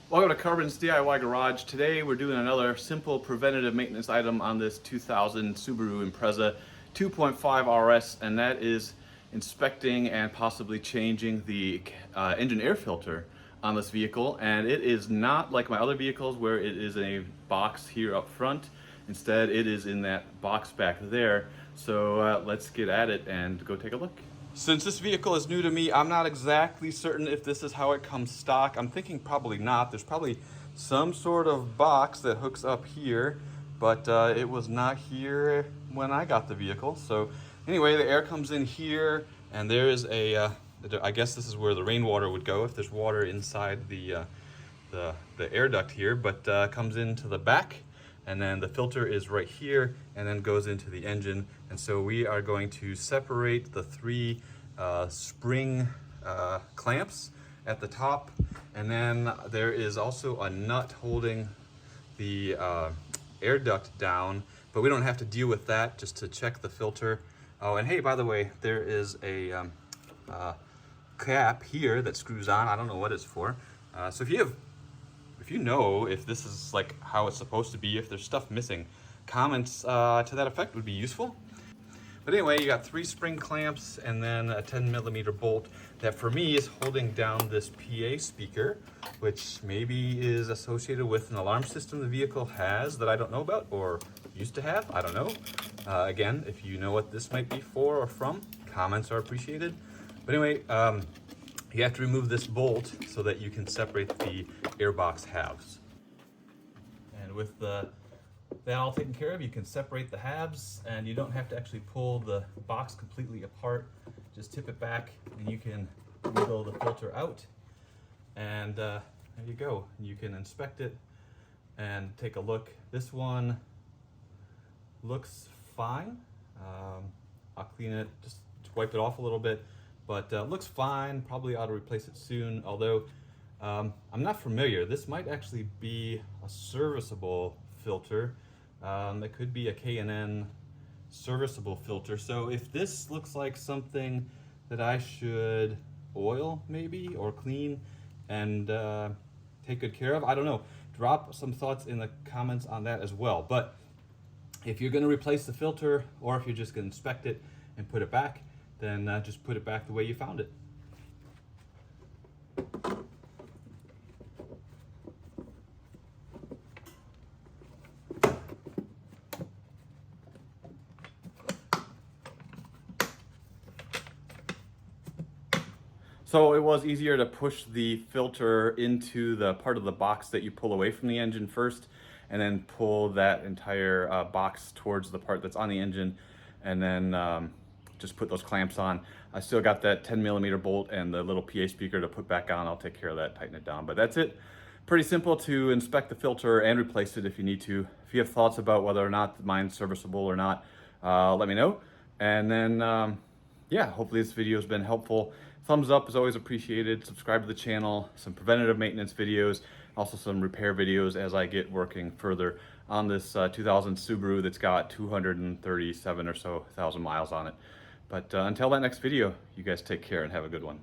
Welcome to Carbon's DIY Garage. Today we're doing another simple preventative maintenance item on this 2000 Subaru Impreza 2.5 RS, and that is inspecting and possibly changing the engine air filter on this vehicle. And it is not like my other vehicles where it is in a box here up front. Instead, it is in that box back there. So let's get at it and go take a look. Since this vehicle is new to me, I'm not exactly certain if this is how it comes stock. I'm thinking probably not. There's probably some sort of box that hooks up here, but it was not here when I got the vehicle. So anyway, the air comes in here, and there is a, I guess this is where the rainwater would go if there's water inside the air duct here, but comes into the back. And then the filter is right here and then goes into the engine. And so we are going to separate the three spring clamps at the top. And then there is also a nut holding the air duct down, but we don't have to deal with that, just to check the filter. Oh, and hey, by the way, there is a cap here that screws on. I don't know what it's for. So if you know if this is like how it's supposed to be, if there's stuff missing, comments to that effect would be useful. But anyway, you got three spring clamps and then a 10mm bolt that for me is holding down this PA speaker, which maybe is associated with an alarm system the vehicle has that I don't know about or used to have. I don't know. Again, if you know what this might be for or from, comments are appreciated. But anyway, you have to remove this bolt so that you can separate the airbox halves. And with that all taken care of, you can separate the halves, and you don't have to actually pull the box completely apart. Just tip it back and you can wiggle the filter out. And there you go. You can inspect it and take a look. This one looks fine. I'll clean it, just wipe it off a little bit. But looks fine, probably ought to replace it soon, although I'm not familiar. This might actually be a serviceable filter. It could be a K&N serviceable filter. So if this looks like something that I should oil maybe, or clean and take good care of, I don't know. Drop some thoughts in the comments on that as well. But if you're gonna replace the filter, or if you're just gonna inspect it and put it back, then just put it back the way you found it. So it was easier to push the filter into the part of the box that you pull away from the engine first, and then pull that entire box towards the part that's on the engine, and then just put those clamps on. I still got that 10mm bolt and the little PA speaker to put back on. I'll take care of that, tighten it down. But that's it. Pretty simple to inspect the filter and replace it if you need to. If you have thoughts about whether or not mine's serviceable or not, let me know. And then, yeah, hopefully this video has been helpful. Thumbs up is always appreciated. Subscribe to the channel, some preventative maintenance videos, also some repair videos as I get working further on this 2000 Subaru that's got 237 or so thousand miles on it. But until that next video, you guys take care and have a good one.